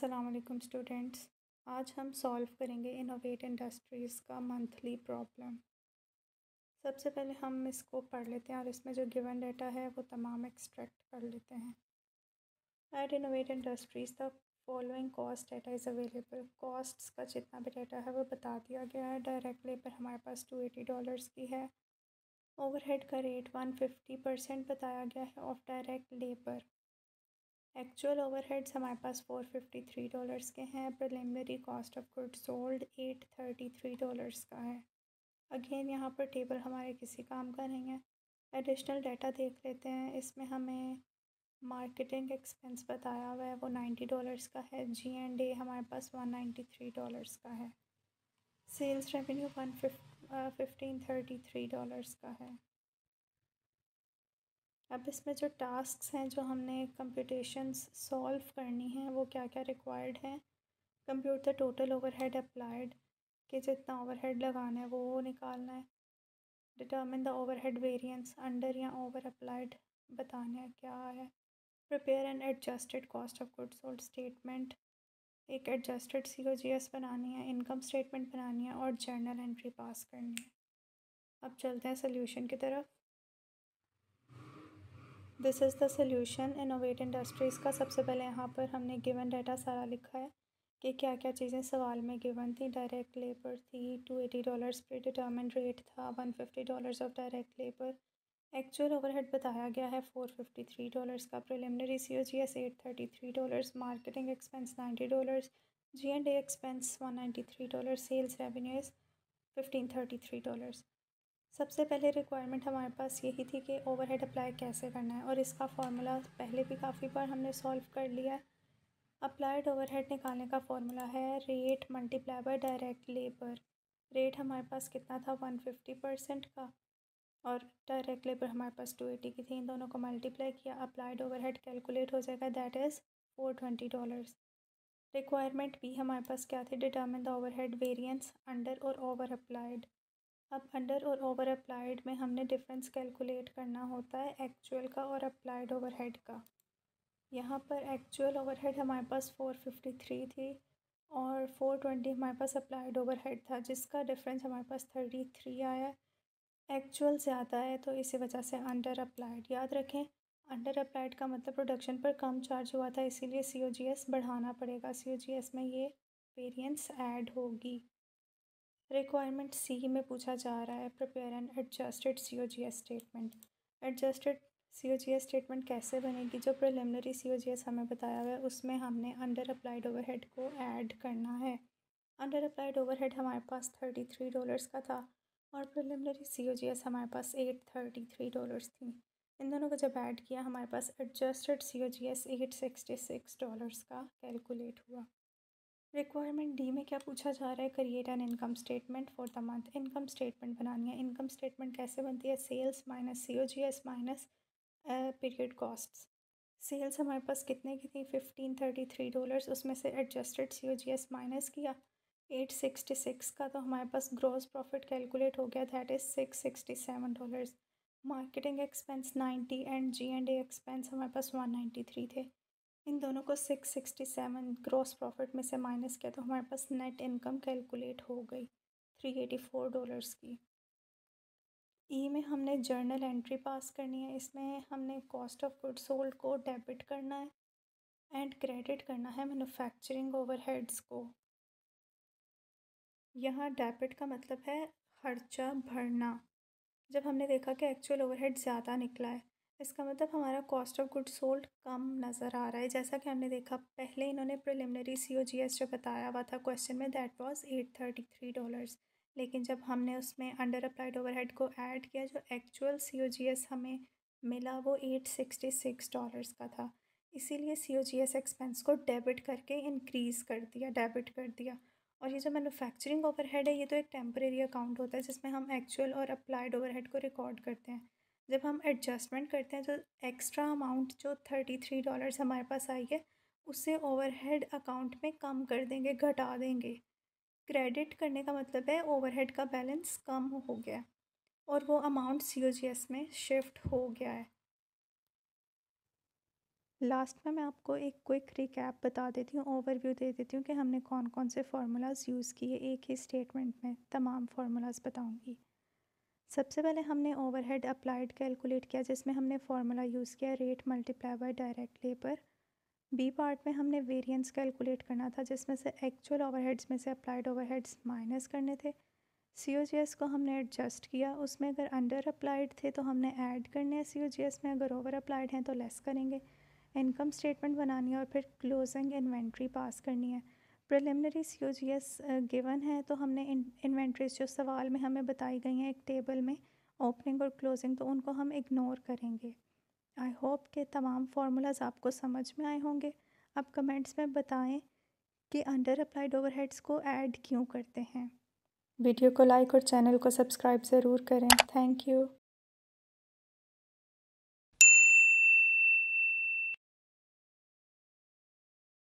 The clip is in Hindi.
अस्सलाम वालेकुम स्टूडेंट्स। आज हम सॉल्व करेंगे इनोवेट इंडस्ट्रीज़ का मंथली प्रॉब्लम। सबसे पहले हम इसको पढ़ लेते हैं और इसमें जो गिवन डाटा है वो तमाम एक्सट्रैक्ट कर लेते हैं। At Innovate Industries the following cost data is available. Costs का जितना भी डाटा है वो बता दिया गया है। डायरेक्ट लेबर हमारे पास $280 की है। ओवरहेड का रेट 150% बताया गया है of direct labour. Actual overheads हमारे पास $453 के हैं। Preliminary cost of goods sold $833 का है। अगेन यहाँ पर टेबल हमारे किसी काम का नहीं है। एडिशनल डाटा देख लेते हैं। इसमें हमें मार्केटिंग एक्सपेंस बताया हुआ है वो $90 का है। G&A हमारे पास $193 का है। सेल्स रेवेन्यू 1533 का है। अब इसमें जो टास्क्स हैं जो हमने कंप्यूटेशंस सॉल्व करनी हैं वो क्या क्या रिक्वायर्ड हैं। Compute the total overhead applied कि जितना ओवरहेड लगाना है वो निकालना है। Determine the overhead variance under या ओवर अप्लाइड बताना है क्या है। Prepare and adjusted cost of goods sold statement, एक एडजस्टेड COGS बनानी है, इनकम स्टेटमेंट बनानी है और जर्नल एंट्री पास करनी है। अब चलते हैं सोल्यूशन की तरफ। This is the solution innovate industries का। सबसे पहले यहाँ पर हमने गिवन डाटा सारा लिखा है कि क्या क्या चीज़ें सवाल में गिवन थी। डायरेक्ट लेबर थी $280, प्री डिटर्मिन्ड रेट था $150 of direct labour. Actual overhead बताया गया है $453 का। Preliminary COGS $833, marketing expense $90, G&A expense $193, sales revenue $1533। सबसे पहले रिक्वायरमेंट हमारे पास यही थी कि ओवरहेड अप्लाई कैसे करना है और इसका फार्मूला पहले भी काफ़ी बार हमने सॉल्व कर लिया है। अप्लाइड ओवरहेड निकालने का फार्मूला है rate multiply by direct labour. Rate हमारे पास कितना था 150% का और डायरेक्ट लेबर हमारे पास 280 की थी। इन दोनों को मल्टीप्लाई किया, अप्लाइड ओवरहेड कैलकुलेट हो जाएगा, दैट इज़ $420। रिक्वायरमेंट भी हमारे पास क्या थी, determine the overhead variance under और ओवर अप्लाइड। अब अंडर और ओवर अप्लाइड में हमने डिफरेंस कैलकुलेट करना होता है एक्चुअल का और अप्लाइड ओवरहेड का। यहाँ पर एक्चुअल ओवरहेड हमारे पास 453 थी और 420 हमारे पास अप्लाइड ओवरहेड था, जिसका डिफरेंस हमारे पास 33 आया। एक्चुअल ज़्यादा है तो इसी वजह से अंडर अप्लाइड। याद रखें अंडर अप्लाइड का मतलब प्रोडक्शन पर कम चार्ज हुआ था, इसीलिए COGS बढ़ाना पड़ेगा। COGS में ये वेरिएंस ऐड होगी। रिक्वायरमेंट C में पूछा जा रहा है prepare and adjusted COGS statement. Adjusted COGS statement कैसे बनेगी, जो प्रिलिमिनरी COGS हमें बताया हुआ है उसमें हमने अंडर अप्लाइड ओवरहेड को ऐड करना है। अंडर अप्लाइड ओवरहेड हमारे पास $33 का था और प्रिलिमिनरी COGS हमारे पास $833 थी। इन दोनों को जब ऐड किया हमारे पास एडजस्टेड COGS $866 का कैलकुलेट हुआ। रिक्वायरमेंट डी में क्या पूछा जा रहा है, create an income statement for the month. Income statement बनानी है। इनकम स्टेटमेंट कैसे बनती है, sales minus COGS minus period costs. Sales हमारे पास कितने की थी $1533, उसमें से एडजस्टेड COGS माइनस किया 866 का, तो हमारे पास ग्रॉस प्रॉफिट कैलकुलेट हो गया, that is $667। Marketing expense 90 and G&A expense हमारे पास 193 थे। इन दोनों को 667 ग्रॉस प्रॉफिट में से माइनस किया तो हमारे पास नेट इनकम कैलकुलेट हो गई $384 की। ई में हमने जर्नल एंट्री पास करनी है। इसमें हमने कॉस्ट ऑफ गुड्स सोल्ड को डेबिट करना है एंड क्रेडिट करना है मैन्युफैक्चरिंग ओवरहेड्स को। यहाँ डेबिट का मतलब है खर्चा भरना। जब हमने देखा कि एक्चुअल ओवरहेड ज़्यादा निकला है, इसका मतलब हमारा कॉस्ट ऑफ गुड्स सोल्ड कम नज़र आ रहा है। जैसा कि हमने देखा पहले इन्होंने प्रिलिमिनरी COGS जो बताया हुआ था क्वेश्चन में, दैट वाज $833, लेकिन जब हमने उसमें अंडर अप्लाइड ओवरहेड को ऐड किया, जो एक्चुअल COGS हमें मिला वो $866 का था। इसीलिए COGS एक्सपेंस को डेबिट करके इंक्रीज़ कर दिया, डेबिट कर दिया। और ये जो मैन्युफैक्चरिंग ओवरहेड है ये तो एक टेम्परेरी अकाउंट होता है जिसमें हम एक्चुअल और अप्लाइड ओवरहेड को रिकॉर्ड करते हैं। जब हम एडजस्टमेंट करते हैं जो एक्स्ट्रा अमाउंट जो $33 हमारे पास आई है उसे ओवरहेड अकाउंट में कम कर देंगे, घटा देंगे। क्रेडिट करने का मतलब है ओवरहेड का बैलेंस कम हो गया और वो अमाउंट COGS में शिफ्ट हो गया है। लास्ट में मैं आपको एक क्विक रिकैप बता देती हूँ, ओवरव्यू दे देती हूँ कि हमने कौन कौन से फार्मूलाज यूज़ किए। एक ही स्टेटमेंट में तमाम फार्मूलाज बताऊँगी। सबसे पहले हमने ओवरहेड अप्लाइड कैलकुलेट किया, जिसमें हमने फार्मूला यूज़ किया rate multiply by direct labour. B part में हमने वेरिएंस कैलकुलेट करना था, जिसमें से एक्चुअल ओवरहेड्स में से अप्लाइड ओवरहेड्स माइनस करने थे। COGS को हमने एडजस्ट किया, उसमें अगर अंडर अप्लाइड थे तो हमने ऐड करने हैं COGS में, अगर ओवर अप्लाइड हैं तो लेस करेंगे। इनकम स्टेटमेंट बनानी है और फिर क्लोजिंग इन्वेंट्री पास करनी है। प्रिलिमिनरी COGS गिवन है तो हमने इन्वेंट्रीज जो सवाल में हमें बताई गई हैं एक टेबल में, ओपनिंग और क्लोजिंग, तो उनको हम इग्नोर करेंगे। आई होप कि तमाम फार्मूलाज आपको समझ में आए होंगे। अब कमेंट्स में बताएं कि अंडर अप्लाइड ओवरहेड्स को ऐड क्यों करते हैं। वीडियो को लाइक और चैनल को सब्सक्राइब ज़रूर करें। Thank you.